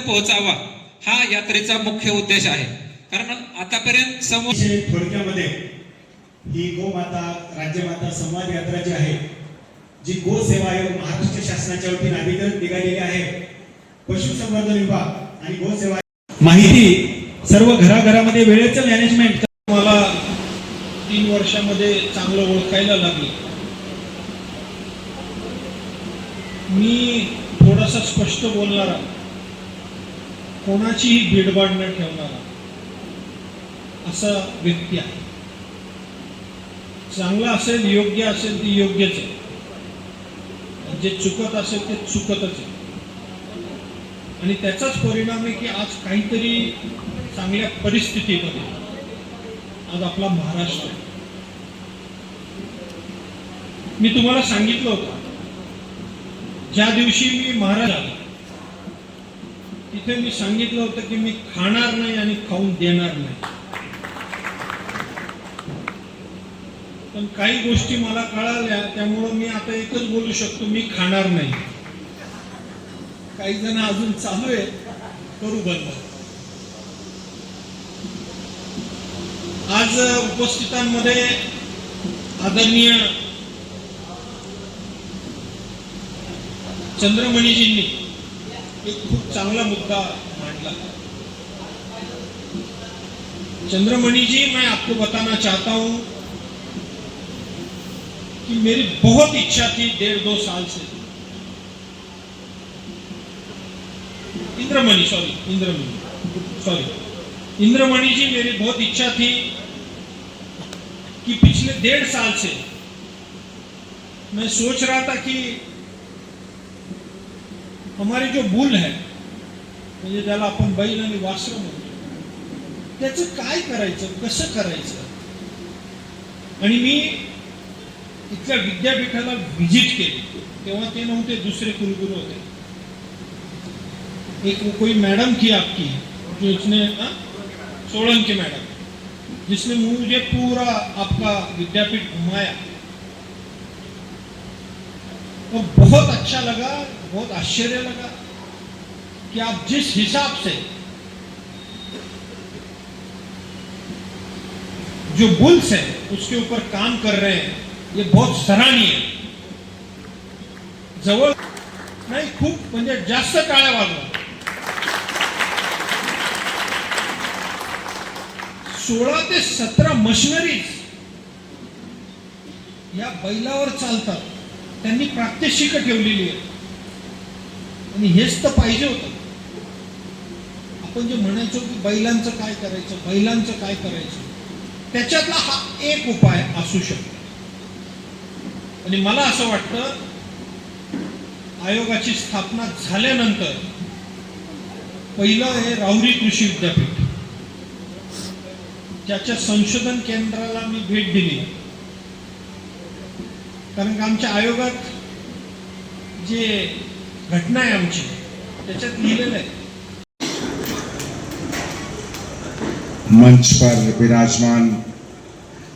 पोहोचावा हा यात्रेचा मुख्य उद्देश आहे। कारण आतापर्यंत थोडक्यामध्ये ही गोमाता राज्यमाता संवाद यात्रा जी आहे, जी गो सेवा आयोग महाराष्ट्र शासनाच्या वतीने अधिकृत निघालेली आहे, पशुसंवर्धन विभाग आणि गो सेवा माहिती सर्व घराघरामध्ये वेळेचं मॅनेजमेंट मला 3 वर्षामध्ये चांगलं ओळखायला लागले। मी थोडासा स्पष्ट बोलणारा, कोणाचीही बीडबाड न ठेवणारा असा व्यक्ती आहे। चांगलं असेल, योग्य असेल ते योग्यच आहे, जे चुकत असेल ते चुकतच आहे। आणि त्याचाच परिणाम आहे की आज काहीतरी चांगल्या परिस्थितीमध्ये आज आपला महाराष्ट्र। मी तुम्हाला सांगितलं होतं, ज्या दिवशी मी महाराज आलो तिथे मी सांगितलं होतं की मी खाणार नाही आणि खाऊन देणार नाही। पण काही गोष्टी मला कळाल्या, त्यामुळं मी आता एकच बोलू शकतो, मी खाणार नाही। काही जण अजून चालू आहे, करू बंद। आज उपस्थितांमध्ये आदरणीय चंद्रमणीजींनी एक खूप चांगला मुद्दा मांडला। चंद्रमणि जी, मैं आपको बताना चाहता हूं कि मेरी बहुत इच्छा थी 1.5-2 साल से। इंद्रमणि जी, मेरी बहुत इच्छा थी कि पिछले 1.5 साल से मैं सोच रहा था कि हमारी जो बुल है, म्हणजे ज्याला आपण बैल आणि वासरू म्हणतो, त्याचं काय करायचं, कसं करायचं। आणि मी इथल्या विद्यापीठाला व्हिजिट केली, तेव्हा ते नव्हते, दुसरे कुलगुरू होते। एक कोई मैडम थी आपकी, जो इसने सोलंकी मैडम, जिसने मुझे पूरा आपका विद्यापीठ घुमाया और बहुत अच्छा लगा, बहुत आश्चर्य लगा कि आप जिस हिसाब से जो बुल्स है उसके ऊपर काम कर रहे हैं, ये बहुत सराहनीय है। जवळ नाही, खूप म्हणजे जास्त टाळ्या वाजवा। 16 ते 17 मशिनरीज या बैलावर चालतात, त्यांनी प्रात्यक्षिक ठेवलेली आहे। आणि हेच तर पाहिजे होतं। आपण जे म्हणायचो की बैलांचं काय करायचं, बैलांचं काय करायचं, त्याच्यातला हा एक उपाय असू शकतो। आणि मला असं वाटतं, आयोगाची स्थापना झाल्यानंतर पहिलं हे राहुरी कृषी विद्यापीठ, ज्याच्या संशोधन केंद्राला मी भेट दिली, कारण आमच्या आयोगात जे घटना आहे आमची, त्याच्यात लिहिलेलं आहे। मंच पर विराजमान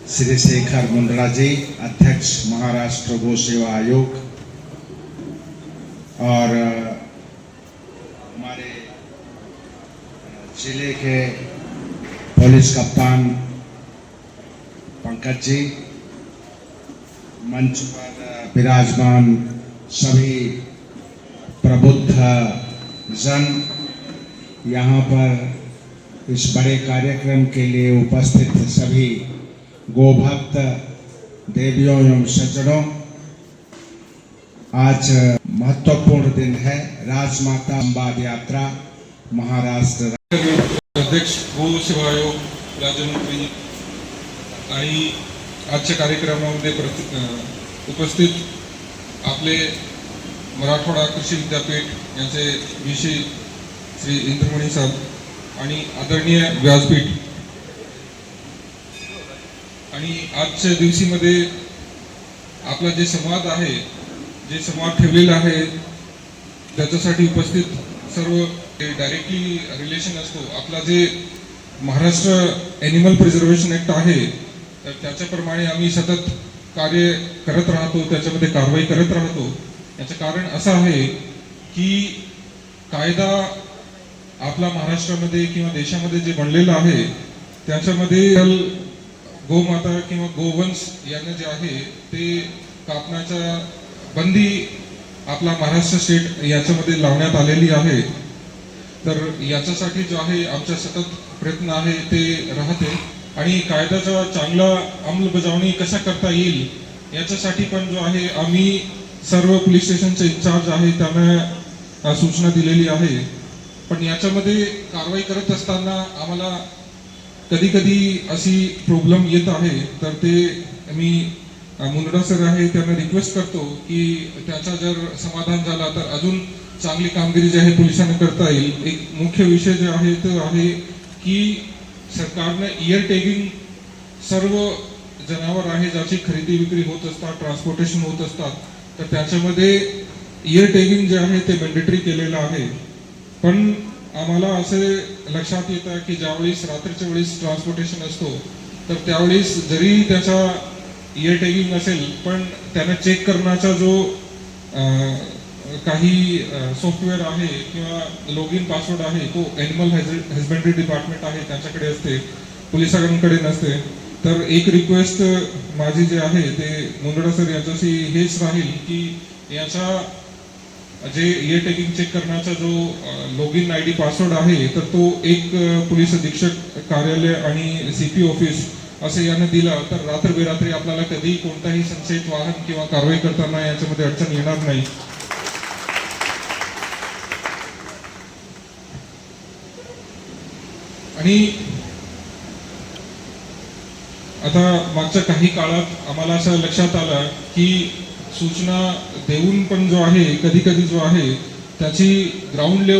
श्री शेखर मुंद्रा जी, अध्यक्ष महाराष्ट्र गो सेवा आयोग, और हमारे जिले के पुलिस कप्तान पंकज जी, मंच पर विराजमान सभी प्रबुद्ध जन, यहाँ पर इस बड़े कार्यक्रम के लिए उपस्थित सभी गोभक्त देवियों एवं सज्जनों, आज महत्वपूर्ण दिन है। राजमाता संवाद यात्रा महाराष्ट्र अध्यक्ष गो सेवा आयोग राज्यमंत्री आणि आजच्या कार्यक्रमामध्ये उपस्थित आपले मराठवाडा कृषी विद्यापीठ यांचे विषय श्री इंद्रमणि साहेब आणि आदरणीय व्यासपीठ, आणि आजच्या दिवशीमध्ये आपला जे संवाद आहे, जे संवाद ठेवलेला आहे, त्याच्यासाठी उपस्थित सर्व डायरेक्टली रिलेशन असतो। आपला जे महाराष्ट्र ॲनिमल प्रिझर्वेशन ॲक्ट आहे, तर त्याच्याप्रमाणे आम्ही सतत कार्य करत राहतो, त्याच्यामध्ये कारवाई करत राहतो। याचं कारण असं आहे की कायदा आपल्या महाराष्ट्रामध्ये किंवा देशामध्ये जे बनलेलं आहे त्याच्यामध्ये गोमाता किंवा गोवंश यांना जे आहे ते कापण्याच्या बंदी आपला महाराष्ट्र स्टेट याच्यामध्ये लावण्यात आलेली आहे. तर याच्यासाठी जो आहे आमचा सतत प्रयत्न आहे ते राहते आणि कायद्याचा चांगला अंमलबजावणी कसा करता येईल याच्यासाठी पण जो आहे आम्ही सर्व पोलीस स्टेशनचे इन्चार्ज आहे त्यांना सूचना दिलेली आहे. पण याच्यामध्ये कारवाई करत असताना आम्हाला कधी कधी अशी प्रॉब्लेम येत आहे. तर ते मी मुंदडा सर आहे त्यांना रिक्वेस्ट करतो की त्याचा जर समाधान झाला तर अजून चांगली कामगिरी जी आहे पोलिसांना करता येईल. एक मुख्य विषय जे आहे तो आहे की सरकारने इयर टॅगिंग सर्व जनावर आहे ज्याची खरेदी विक्री होत असतात, ट्रान्सपोर्टेशन होत असतात, तर त्याच्यामध्ये इयर टॅगिंग जे आहे ते मॅन्डेटरी केलेलं आहे. पण आम्हाला असे लक्षात येतं की ज्यावेळेस रात्रीच्या वेळेस ट्रान्सपोर्टेशन असतो तर त्यावेळेस जरी त्याचा इयर टॅगिंग असेल पण त्याने चेक करण्याचा जो काही सॉफ्टवेअर आहे किंवा लॉग इन पासवर्ड आहे तो ॲनिमल हजबंड्री डिपार्टमेंट आहे त्यांच्याकडे असते, पोलिसांकडे नसते. तर एक रिक्वेस्ट माझी जे आहे ते मुंदडा सर यांच्याशी हेच राहील की याचा जे इयर टॅगिंग चेक करण्याचा जो लॉग इन ID पासवर्ड आहे तर तो एक पोलीस अधीक्षक कार्यालय आणि CP ऑफिस असे यानं दिला तर रात्रबेरात्री आपल्याला कधी कोणताही संशयित वाहन किंवा कारवाई करताना याच्यामध्ये अडचण येणार नाही. आणि आता मागच्या काही काळात आम्हाला असं लक्षात आलं की सूचना देऊन पण जो आहे कधी कधी जो आहे त्याची ग्राउंड लेवल